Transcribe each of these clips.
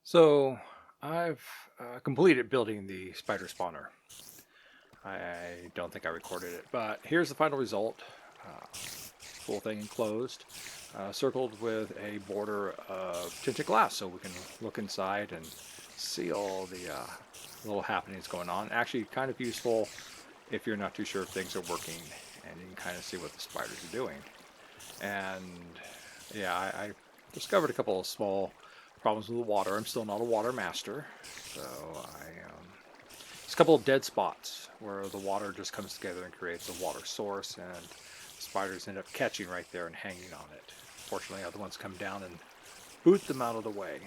So I've completed building the spider spawner. I don't think I recorded it, but here's the final result. Full thing enclosed, circled with a border of tinted glass so we can look inside and see all the little happenings going on. Actually, kind of useful if you're not too sure if things are working and you can kind of see what the spiders are doing. And yeah, I discovered a couple of small problems with the water. I'm still not a water master, so there's a couple of dead spots where the water just comes together and creates a water source, and spiders end up catching right there and hanging on it. Fortunately, other ones come down and boot them out of the way.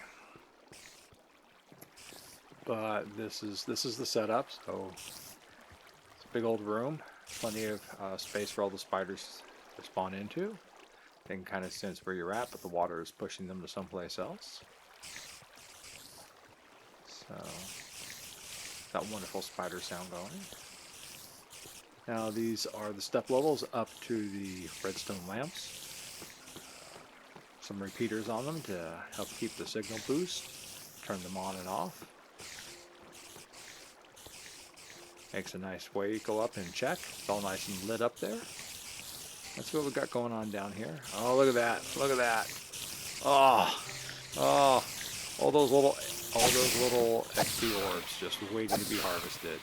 But this is the setup. So it's a big old room, plenty of space for all the spiders to spawn into. They can kind of sense where you're at, but the water is pushing them to someplace else. So that wonderful spider sound going. Now these are the step levels up to the redstone lamps. Some repeaters on them to help keep the signal boost. Turn them on and off. Makes a nice way. Go up and check. It's all nice and lit up there. That's what we got going on down here. Oh, look at that! Look at that! Oh, oh, all those little XP orbs just waiting to be harvested.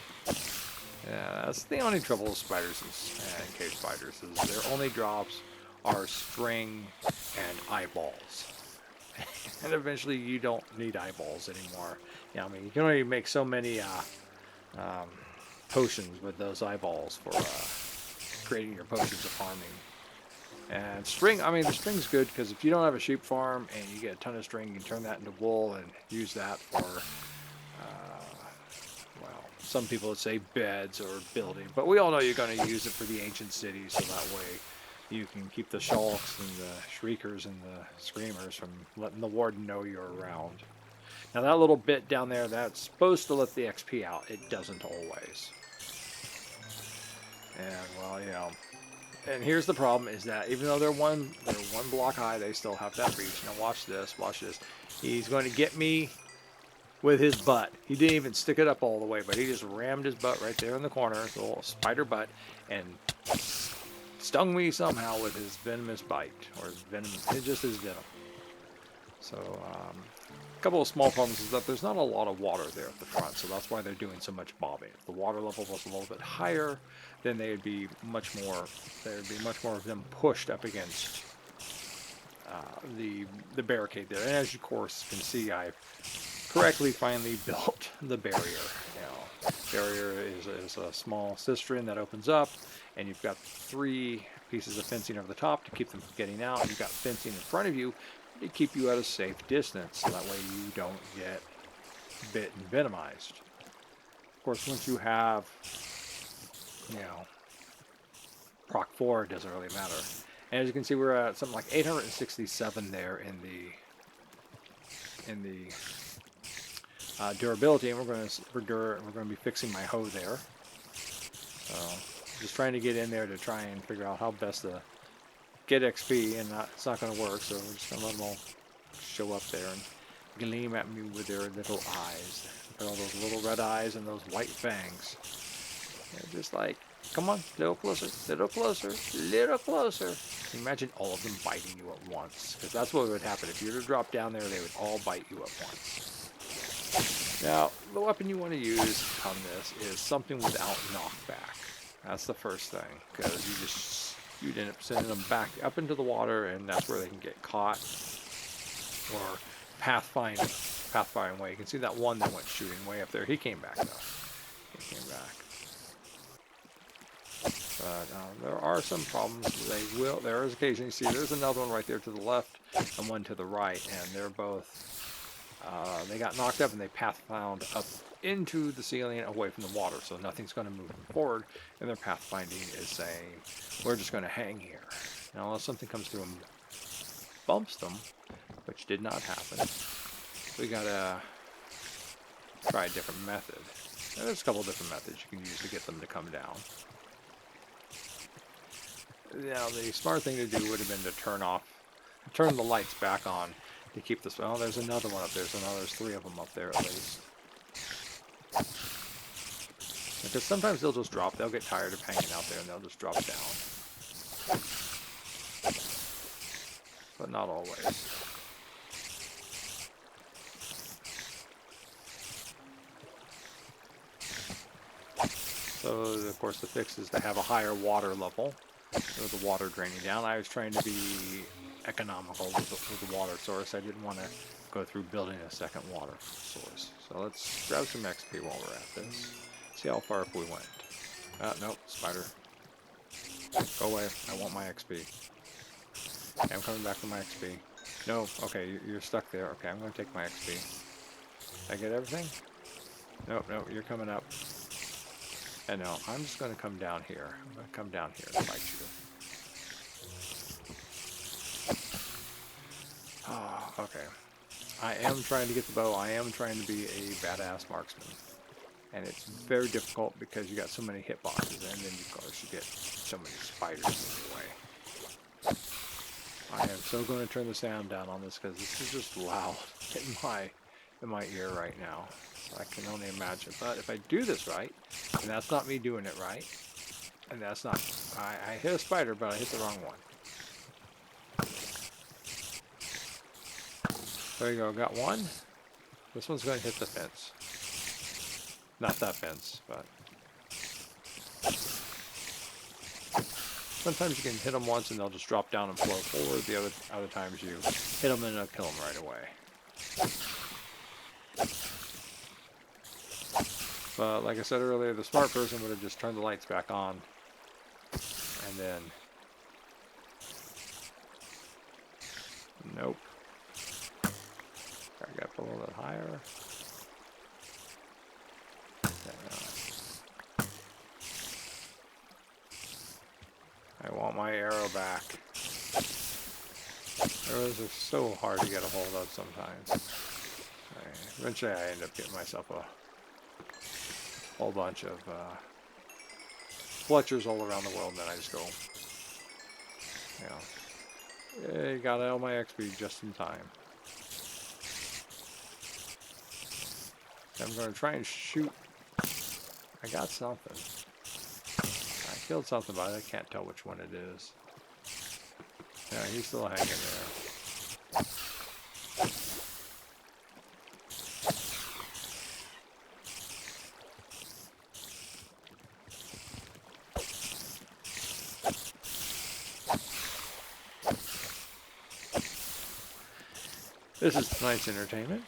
Yeah, that's the only trouble with spiders and cave spiders is their only drops are string and eyeballs. And eventually you don't need eyeballs anymore. Yeah, I mean you can only make so many potions with those eyeballs for creating your potions of farming. And string, I mean, the string's good because if you don't have a sheep farm and you get a ton of string, you can turn that into wool and use that for, well, some people would say beds or building, but we all know you're going to use it for the ancient cities, so that way you can keep the shulks and the shriekers and the screamers from letting the warden know you're around. Now that little bit down there, that's supposed to let the XP out. It doesn't always. And, well, you know, and here's the problem is that even though they're one block high, they still have that reach. Now watch this, watch this. He's going to get me with his butt. He didn't even stick it up all the way, but he just rammed his butt right there in the corner, the little spider butt, and stung me somehow with his venomous bite, or his venom, just his venom. So, a couple of small problems is that there's not a lot of water there at the front, so that's why they're doing so much bobbing. If the water level was a little bit higher, then there'd be much more of them pushed up against the barricade there. And as you of course can see, I've correctly finally built the barrier. You know, barrier is a small cistern that opens up, and you've got 3 pieces of fencing over the top to keep them from getting out. You've got fencing in front of you to keep you at a safe distance, so that way you don't get bit and venomized. Of course, once you have, you know, Proc 4, it doesn't really matter. And as you can see, we're at something like 867 there in the durability, and we're going to be fixing my hoe there. So just trying to get in there to try and figure out how best to get XP, and it's not going to work, so we're just going to let them all show up there and gleam at me with their little eyes. Look at all those little red eyes and those white fangs. They're just like, come on, little closer, little closer, little closer. Can you imagine all of them biting you at once? Because that's what would happen. If you were to drop down there, they would all bite you at once. Now, the weapon you want to use on this is something without knockback. That's the first thing, because you'd end up sending them back up into the water, and that's where they can get caught or pathfind way. You can see that one that went shooting way up there. He came back though. He came back. But there are some problems. There is occasionally, see, there's another one right there to the left and one to the right, and they're both, they got knocked up and they pathfound up into the ceiling away from the water, so nothing's going to move them forward, and their pathfinding is saying, we're just going to hang here. Now, unless something comes through and bumps them, which did not happen, we got to try a different method. Now, there's a couple of different methods you can use to get them to come down. Now, the smart thing to do would have been to turn the lights back on to keep this. Oh, there's another one up there. So now there's 3 of them up there at least. Because sometimes they'll just drop. They'll get tired of hanging out there and they'll just drop down. But not always. So, of course, the fix is to have a higher water level with the water draining down. I was trying to be economical with the water source. I didn't want to go through building a second water source. So let's grab some XP while we're at this. See how far up we went. Nope, spider. Go away. I want my XP. Okay, I'm coming back for my XP. No, okay, you're stuck there. Okay, I'm going to take my XP. Did I get everything? Nope, you're coming up. And no, I'm just going to come down here. I'm going to come down here to fight you. Oh, okay. I am trying to get the bow. I am trying to be a badass marksman. And it's very difficult because you got so many hitboxes, and then of course you get so many spiders in the way. I am so going to turn the sound down on this because this is just loud in my ear right now. I can only imagine. But if I do this right, and that's not me doing it right, and that's not, I hit a spider, but I hit the wrong one. There you go, got one. This one's going to hit the fence. Not that fence, but sometimes you can hit them once and they'll just drop down and float forward. The other times you hit them and it'll kill them right away. But like I said earlier, the smart person would have just turned the lights back on and then nope. I got a little bit higher. I want my arrow back. Arrows are so hard to get a hold of sometimes. Eventually I end up getting myself a whole bunch of Fletchers all around the world, and then I just go, hey, got all my XP just in time. I'm going to try and shoot. I got something. I killed something, but I can't tell which one it is. Yeah, he's still hanging there. This is tonight's entertainment.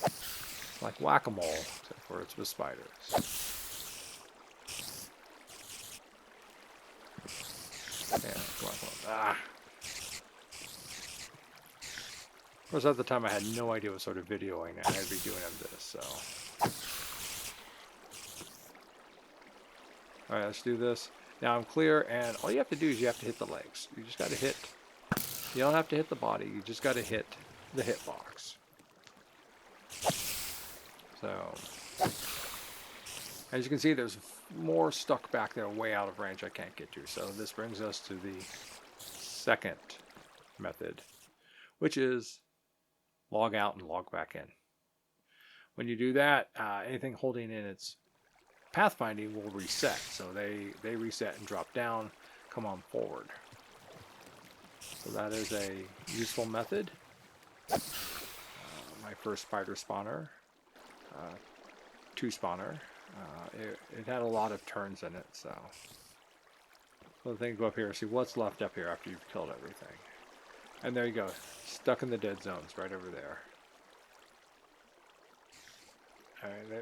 It's like whack-a-mole, except for it's with spiders. Yeah, come on. Ah! Of course, at the time I had no idea what sort of videoing I'd be doing of this, so. Alright, let's do this. Now I'm clear, and all you have to do is you have to hit the legs. You just got to hit. You don't have to hit the body, you just got to hit the hitbox. So, as you can see, there's more stuck back there way out of range I can't get to. So this brings us to the second method, which is log out and log back in. When you do that, anything holding in its pathfinding will reset. So they reset and drop down, come on forward. So that is a useful method. My first spider spawner, 2 spawner. It had a lot of turns in it, so the thing, go up here, see what's left up here after you've killed everything. And there you go, stuck in the dead zones right over there.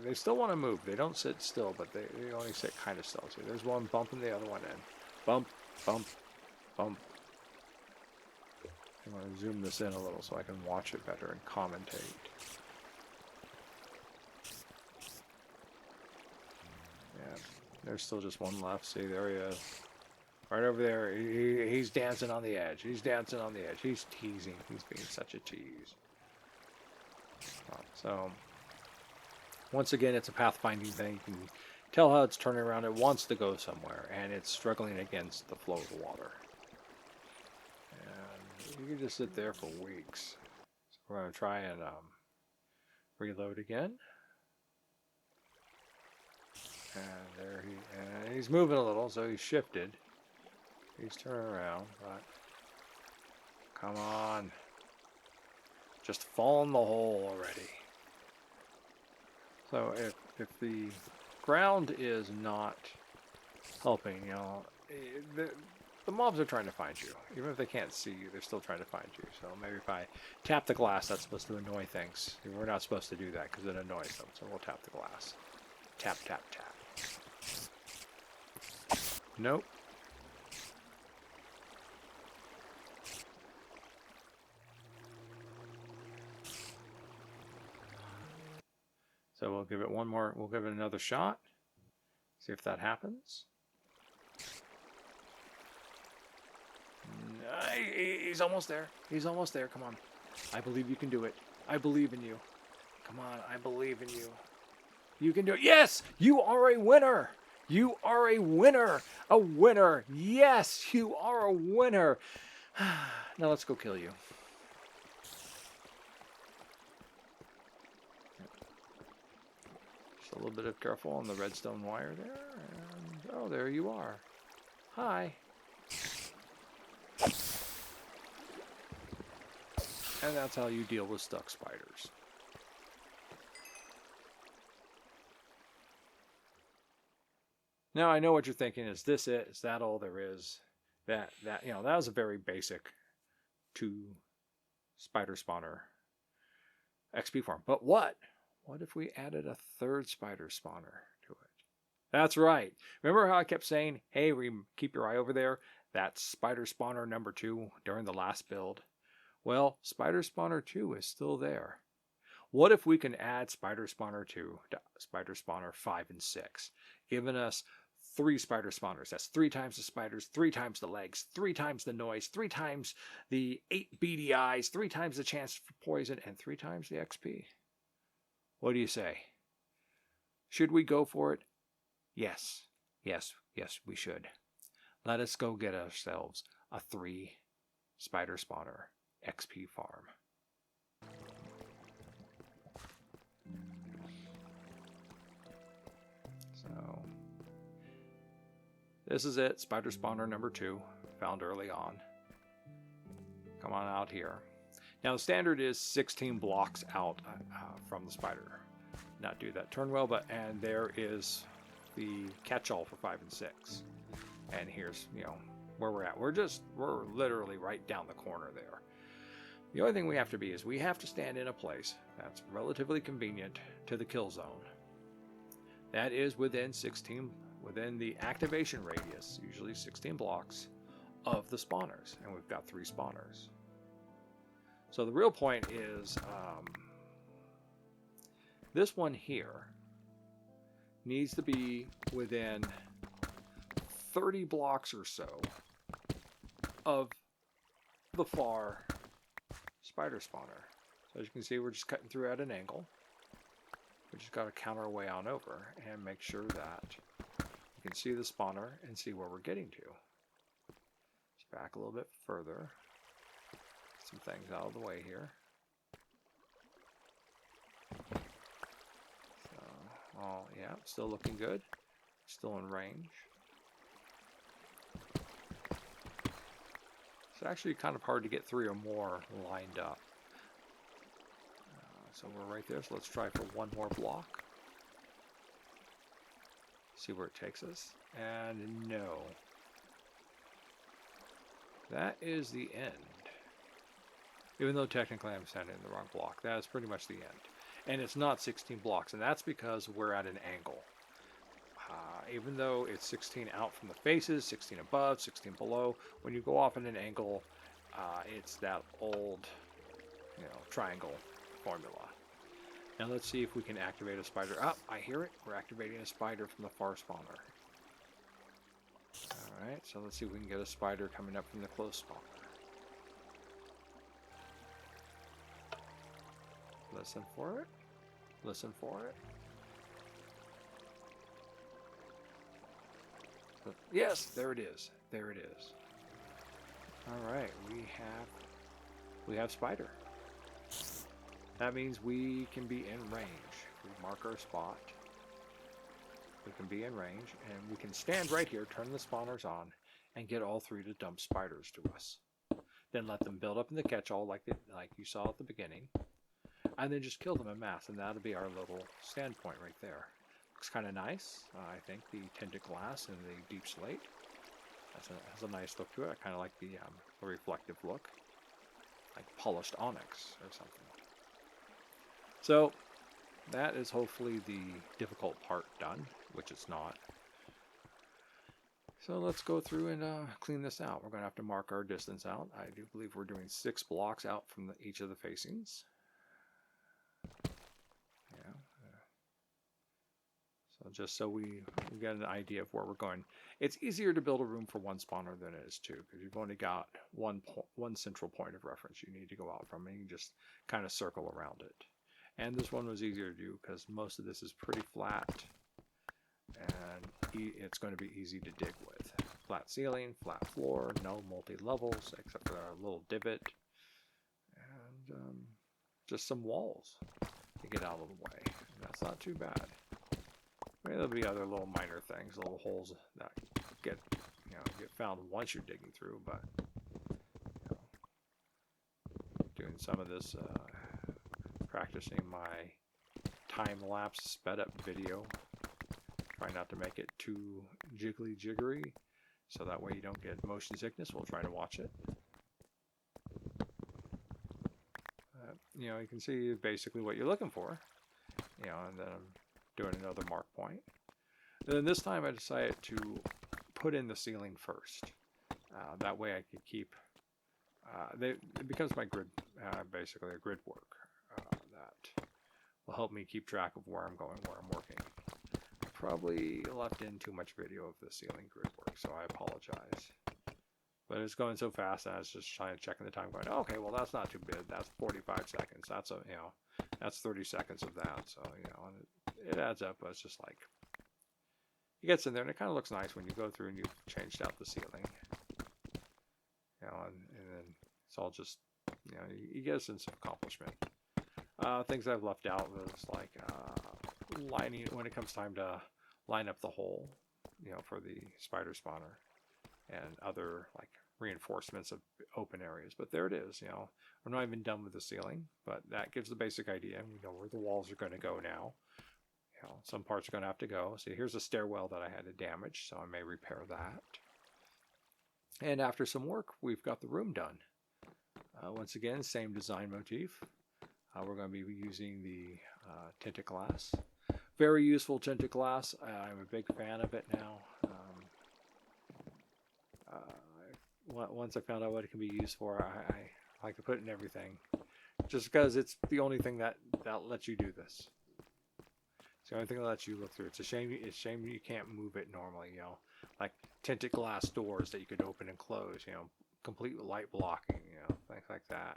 They still want to move. They don't sit still, but they only sit kind of still. See, there's one bumping the other one in. Bump, bump, bump. I'm going to zoom this in a little so I can watch it better and commentate. Yeah, there's still just one left. See, there he is. Right over there. He's dancing on the edge. He's dancing on the edge. He's teasing. He's being such a tease. So, once again, it's a pathfinding thing. You can tell how it's turning around. It wants to go somewhere, and it's struggling against the flow of the water. And you can just sit there for weeks. we're going to try and reload again. And he's moving a little, so he's shifted. He's turning around, but come on. Just fall in the hole already. So if the ground is not helping, you know, the mobs are trying to find you. Even if they can't see you, they're still trying to find you. So maybe if I tap the glass, that's supposed to annoy things. We're not supposed to do that because it annoys them. So we'll tap the glass. Tap, tap, tap. Nope. So we'll give it one more, we'll give it another shot. See if that happens. He's almost there. He's almost there. Come on. I believe you can do it. I believe in you. Come on. I believe in you. You can do it. Yes! You are a winner! You are a winner! A winner! Yes! You are a winner! Now let's go kill you. Just a little bit of careful on the redstone wire there. And, oh, there you are. Hi. And that's how you deal with stuck spiders. Now I know what you're thinking. Is this it? Is that all there is? That you know, that was a very basic 2 spider spawner XP farm. But what? What if we added a 3rd spider spawner to it? That's right. Remember how I kept saying, hey, keep your eye over there? That's spider spawner number 2 during the last build. Well, spider spawner 2 is still there. What if we can add spider spawner 2 to spider spawner 5 and 6, giving us 3 spider spawners? That's 3 times the spiders, 3 times the legs, 3 times the noise, 3 times the 8 beady eyes, 3 times the chance for poison, and 3 times the XP. What do you say? Should we go for it? Yes. Yes, yes, we should. Let us go get ourselves a 3 spider spawner XP farm. So this is it, spider spawner number 2, found early on. Come on out here. Now the standard is 16 blocks out from the spider. Not do that turn well, and there is the catch-all for 5 and 6. And here's, you know, where we're at. We're literally right down the corner there. The only thing we have to be is we have to stand in a place that's relatively convenient to the kill zone. That is within the activation radius, usually 16 blocks, of the spawners. And we've got 3 spawners. So the real point is this one here needs to be within 30 blocks or so of the far spider spawner. So as you can see, we're just cutting through at an angle. We just got to counter our way on over and make sure that you can see the spawner and see where we're getting to. Just back a little bit further. Get some things out of the way here. So, oh yeah, still looking good. Still in range. It's actually kind of hard to get 3 or more lined up. So we're right there, so let's try for 1 more block. See where it takes us. And no. That is the end. Even though technically I'm standing in the wrong block, that is pretty much the end. And it's not 16 blocks, and that's because we're at an angle. Even though it's 16 out from the faces, 16 above, 16 below, when you go off at an angle, it's that old, you know, triangle formula. Now let's see if we can activate a spider. Oh, I hear it. We're activating a spider from the far spawner. Alright, so let's see if we can get a spider coming up from the close spawner. Listen for it. Listen for it. Yes, there it is. There it is. All right, we have spider. That means we can be in range. If we mark our spot, we can be in range, and we can stand right here, turn the spawners on, and get all three to dump spiders to us. Then let them build up in the catch-all like you saw at the beginning, and then just kill them en masse, and that'll be our little standpoint right there. Looks kind of nice. I think the tinted glass and the deep slate has a nice look to it. I kind of like the reflective look, like polished onyx or something. So that is hopefully the difficult part done, which it's not. So let's go through and clean this out. We're going to have to mark our distance out. I do believe we're doing 6 blocks out from each of the facings. Yeah. So just so we get an idea of where we're going. It's easier to build a room for one spawner than it is two, because you've only got one central point of reference you need to go out from, and you can just kind of circle around it. And this one was easier to do because most of this is pretty flat, and it's going to be easy to dig with. Flat ceiling, flat floor, no multi-levels except for a little divot, and just some walls to get out of the way. And that's not too bad. Maybe there'll be other little minor things, little holes that get found once you're digging through, but doing some of this practicing my time-lapse sped-up video. Try not to make it too jiggly-jiggery, so that way you don't get motion sickness. We'll try to watch it. You can see basically what you're looking for. And then I'm doing another mark point. And then this time I decided to put in the ceiling first. That way I could keep... it becomes my grid, basically a grid work. That will help me keep track of where I'm going, where I'm working. I probably left in too much video of the ceiling grid work, so I apologize. But it's going so fast, and I was just trying to check the time, going, okay, well that's not too bad. That's 45 seconds. That's that's 30 seconds of that. So and it adds up. But it's just like it gets in there, and it kind of looks nice when you go through and you've changed out the ceiling. And then it's all just you get a sense of accomplishment. Things I've left out was like lining when it comes time to line up the hole, for the spider spawner, and other like reinforcements of open areas. But there it is. We're not even done with the ceiling, but that gives the basic idea. We know where the walls are going to go now. Some parts are going to have to go. See, here's a stairwell that I had to damage, so I may repair that. And after some work, we've got the room done. Once again, same design motif. We're going to be using the tinted glass. Very useful tinted glass. I'm a big fan of it now. Once I found out what it can be used for, I like to put it in everything. Just because it's the only thing that lets you do this. It's the only thing that lets you look through. It's a shame you can't move it normally, like tinted glass doors that you could open and close, complete with light blocking, things like that.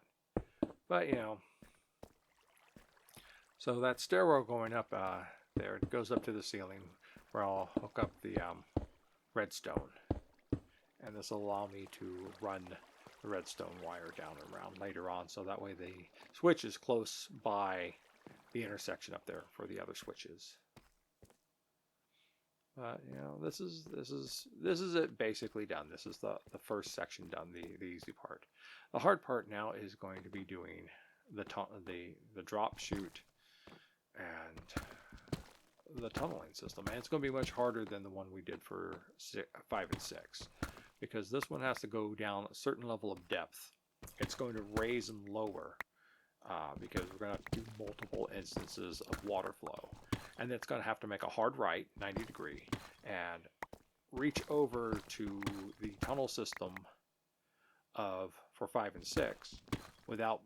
But, so that stairwell going up there, it goes up to the ceiling where I'll hook up the redstone. And this will allow me to run the redstone wire down and around later on, so that way the switch is close by the intersection up there for the other switches. But this is it basically done. This is the first section done, the easy part. The hard part now is going to be doing the drop chute and the tunneling system, and it's going to be much harder than the one we did for 5 and 6, because this one has to go down a certain level of depth. It's going to raise and lower because we're going to have to do multiple instances of water flow, and it's going to have to make a hard right 90 degree and reach over to the tunnel system for 5 and 6 without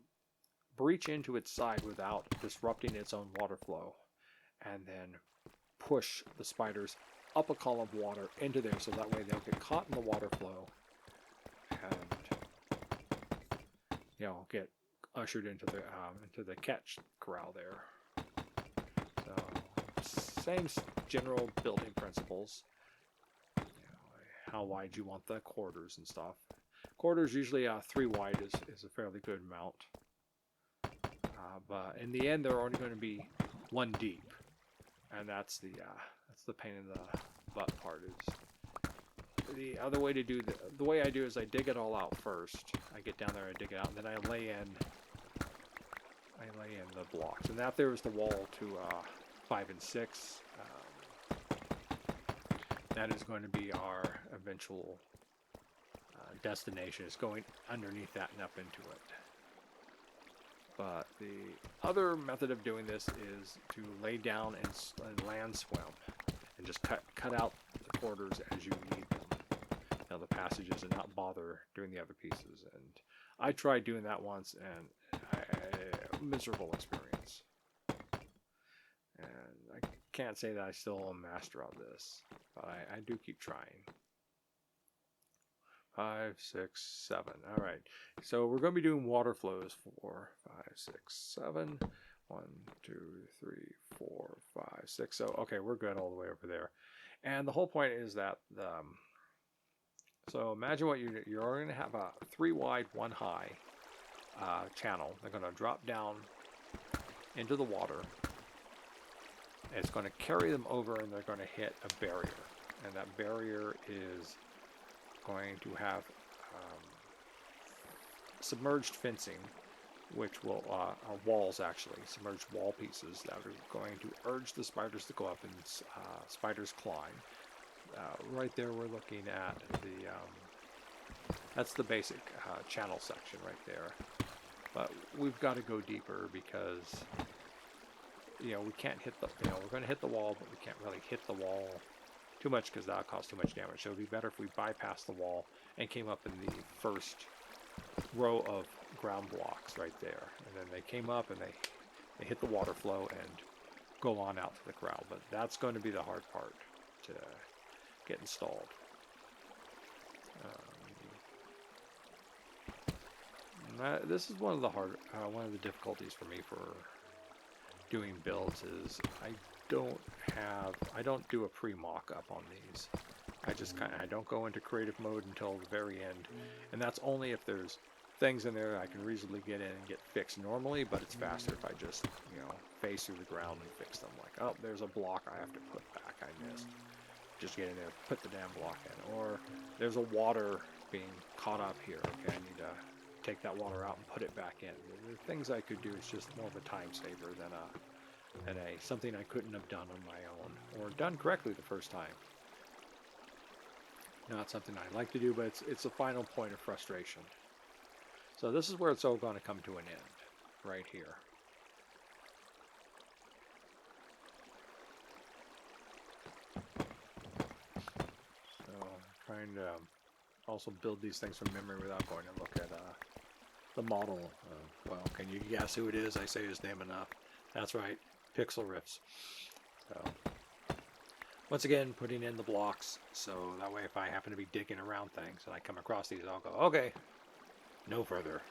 breach into its side without disrupting its own water flow, and then push the spiders up a column of water into there, so that way they'll get caught in the water flow and get ushered into the catch corral there. So same general building principles. How wide you want the corridors and stuff. Corridors usually 3 wide is a fairly good amount. But in the end, they're only going to be one deep, and that's the pain in the butt part. Is the other way to do the way I do is I dig it all out first. I get down there, I dig it out, and then I lay in the blocks. And that there is the wall to 5 and 6. That is going to be our eventual destination. Is going underneath that and up into it. But the other method of doing this is to lay down and land swim, and just cut out the quarters as you need them. Now the passages, and not bother doing the other pieces. And I tried doing that once, and miserable experience. And I can't say that I still am a master of this, but I do keep trying. 5, 6, 7. All right. So we're going to be doing water flows. 4, 5, 6, 7. 1, 2, 3, 4, 5, 6. So okay, we're good all the way over there. And the whole point is that so imagine what you're going to have a 3 wide, 1 high channel. They're going to drop down into the water. It's going to carry them over, and they're going to hit a barrier. And that barrier is going to have submerged fencing, which will, walls actually, submerged wall pieces that are going to urge the spiders to go up, and spiders climb. Right there we're looking at that's the basic channel section right there. But we've got to go deeper because, we can't hit we're going to hit the wall, but we can't really hit the wall too much because that'll cause too much damage. So it would be better if we bypassed the wall and came up in the first row of ground blocks right there. And then they came up and they hit the water flow and go on out to the ground. But that's going to be the hard part to get installed. This is one of the difficulties for me for doing builds is I don't do a pre-mock up on these. I don't go into creative mode until the very end, and that's only if there's things in there that I can reasonably get in and get fixed normally, but it's faster if I just face through the ground and fix them. Like, oh, there's a block I have to put back, I missed. Just get in there, put the damn block in. Or there's a water being caught up here. Okay, I need to take that water out and put it back in. The things I could do is just more of a time saver than something I couldn't have done on my own or done correctly the first time. Not something I like to do, but it's a final point of frustration. So this is where it's all going to come to an end, right here. So I'm trying to also build these things from memory without going to look at the model. Well, can you guess who it is? I say his name enough. That's right, Pixel Riffs. So once again, putting in the blocks, so that way if I happen to be digging around things and I come across these, I'll go, okay, no further.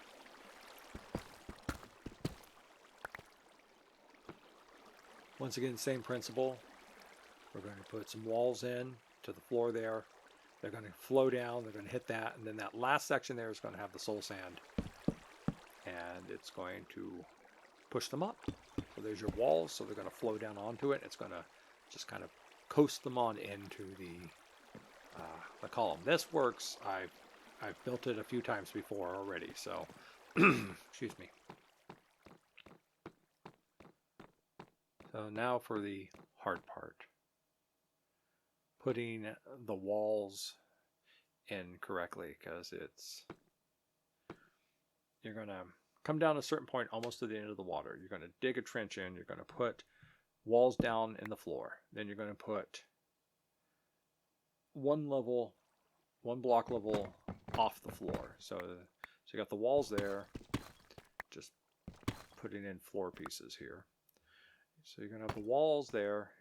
Once again, same principle. We're going to put some walls in to the floor there. They're going to flow down, they're going to hit that, and then that last section there is going to have the soul sand. And it's going to push them up. So there's your walls, so they're going to flow down onto it. It's going to just kind of coast them on into the column. This works. I've built it a few times before already, so excuse me. So now for the hard part. Putting the walls in correctly, because you're going to come down a certain point almost to the end of the water. You're going to dig a trench in. You're going to put walls down in the floor. Then you're going to put one block level off the floor. So you got the walls there, just putting in floor pieces here. So you're going to have the walls there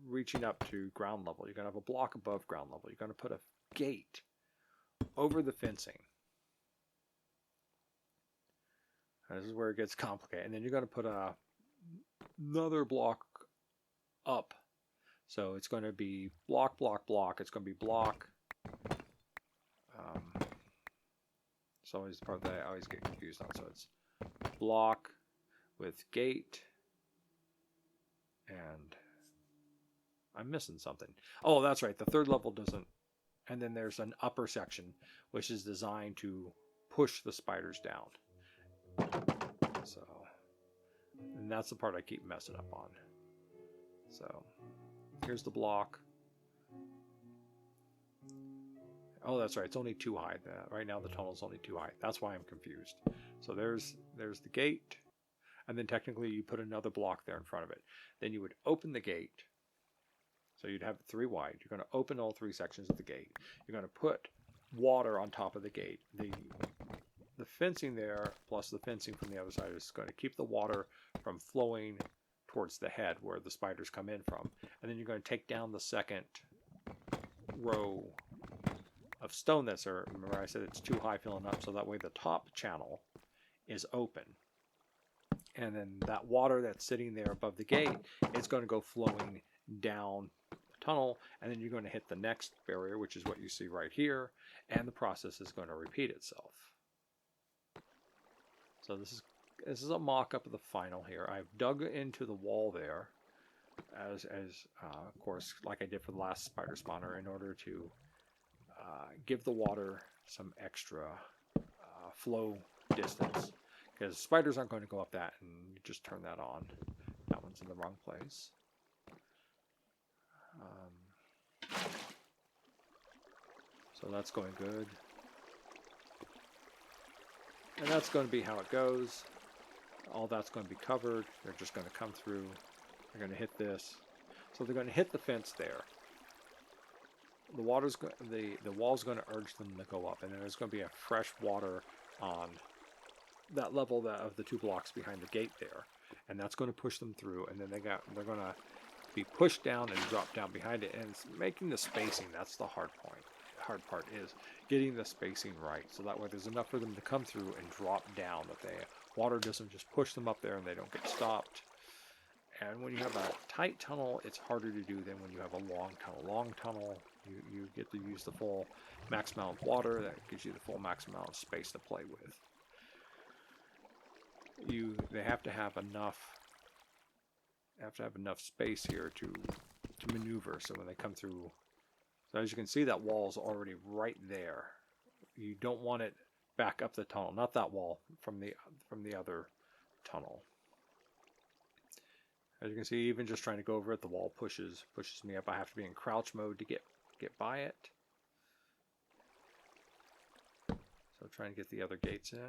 reaching up to ground level. You're going to have a block above ground level. You're going to put a gate over the fencing. This is where it gets complicated. And then you're going to put another block up. So it's going to be block, block, block. It's going to be block. It's always the part that I always get confused on. So it's block with gate, and I'm missing something. Oh, that's right. The third level doesn't. And then there's an upper section, which is designed to push the spiders down. So, and that's the part I keep messing up on. So, here's the block. Oh, that's right. It's only too high. Right now the tunnel's only too high. That's why I'm confused. So there's the gate. And then technically you put another block there in front of it. Then you would open the gate. So you'd have it 3 wide. You're going to open all 3 sections of the gate. You're going to put water on top of the gate. The fencing there, plus the fencing from the other side, is going to keep the water from flowing towards the head where the spiders come in from. And then you're going to take down the second row of stone that's there. Remember I said it's too high filling up, so that way the top channel is open. And then that water that's sitting there above the gate is going to go flowing down the tunnel, and then you're going to hit the next barrier, which is what you see right here, and the process is going to repeat itself. So this is a mock-up of the final here. I've dug into the wall there, as of course, like I did for the last spider spawner, in order to give the water some extra flow distance, because spiders aren't going to go up that, and you just turn that on. That one's in the wrong place. So that's going good. And that's going to be how it goes. All that's going to be covered. They're just going to come through. They're going to hit this. So they're going to hit the fence there. The wall's going to urge them to go up, and then there's going to be a fresh water on that level of the 2 blocks behind the gate there, and that's going to push them through. And then they're going to be pushed down and drop down behind it, and it's making the spacing. That's the hard point. The hard part is getting the spacing right, so that way there's enough for them to come through and drop down, that the water doesn't just push them up there and they don't get stopped. And when you have a tight tunnel, it's harder to do than when you have a long tunnel. Long tunnel, you get to use the full max amount of water. That gives you the full max amount of space to play with. They have to have enough. Have to have enough space here to maneuver. So when they come through, so as you can see, that wall is already right there. You don't want it back up the tunnel, not that wall, from the other tunnel. As you can see, even just trying to go over it, the wall pushes me up. I have to be in crouch mode to get by it. So trying to get the other gates in.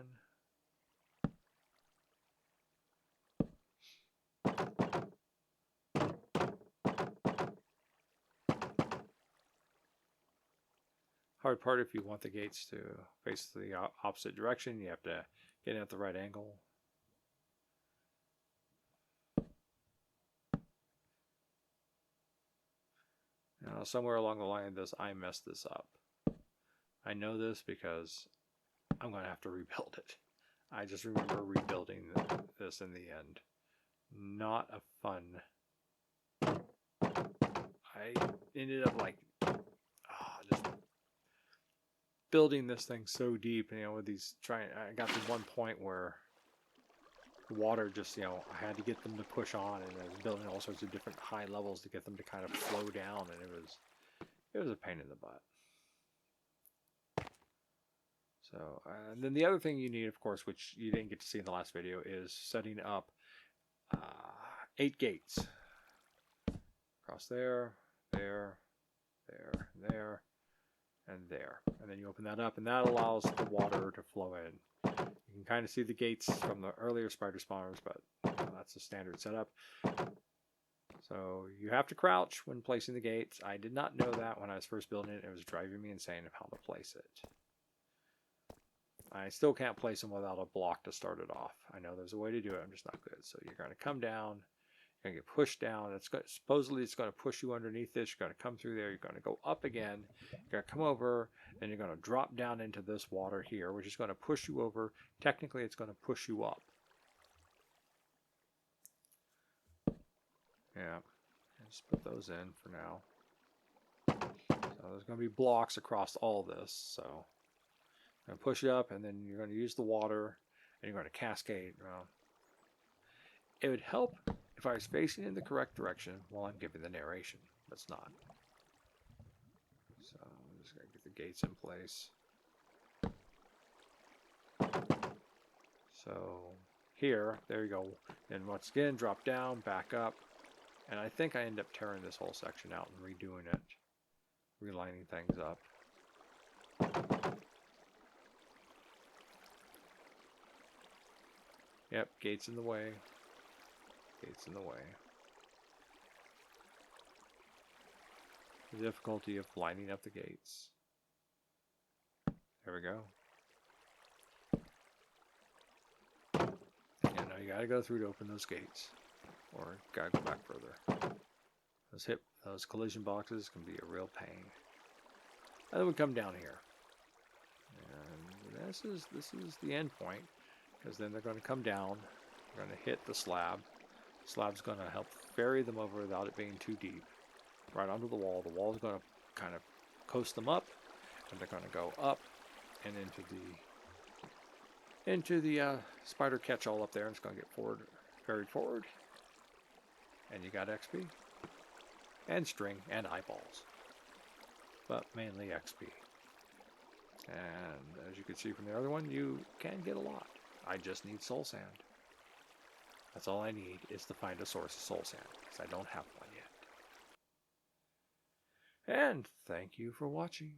Hard part, if you want the gates to face the opposite direction, you have to get in at the right angle. Now, somewhere along the line of this, I messed this up. I know this because I'm going to have to rebuild it. I just remember rebuilding this in the end. Not a fun. I ended up just building this thing so deep, with these I got to one point where the water just, I had to get them to push on, and I was building all sorts of different high levels to get them to kind of flow down, and it was a pain in the butt. So, and then the other thing you need, of course, which you didn't get to see in the last video, is setting up 8 gates across there, there, there, and there. And then you open that up, and that allows the water to flow in. You can kind of see the gates from the earlier spider spawners, but that's the standard setup. So you have to crouch when placing the gates. I did not know that when I was first building it. It was driving me insane of how to place it. I still can't place them without a block to start it off. I know there's a way to do it. I'm just not good. So you're going to come down. You're going to get pushed down. Supposedly it's going to push you underneath this. You're going to come through there. You're going to go up again. You're going to come over. Then you're going to drop down into this water here, which is going to push you over. Technically, it's going to push you up. Yeah. Just put those in for now. So there's going to be blocks across all this. So I'm going to push you up, and then you're going to use the water, and you're going to cascade. It would help if I was facing in the correct direction while I'm giving the narration. But it's not. So I'm just going to get the gates in place. So here, there you go. And once again, drop down, back up. And I think I end up tearing this whole section out and redoing it. Relining things up. Yep, gates in the way. Gates in the way. The difficulty of lining up the gates. There we go. And now you gotta go through to open those gates. Or gotta go back further. Those collision boxes can be a real pain. And then we come down here. And this is the end point. Because then they're going to come down. They're going to hit the slab. The slab's going to help ferry them over without it being too deep. Right onto the wall. The wall's going to kind of coast them up. And they're going to go up and into the spider catch-all up there. And it's going to get ferried forward. And you got XP. And string and eyeballs. But mainly XP. And as you can see from the other one, you can get a lot. I just need soul sand. That's all I need is to find a source of soul sand, because I don't have one yet. And thank you for watching.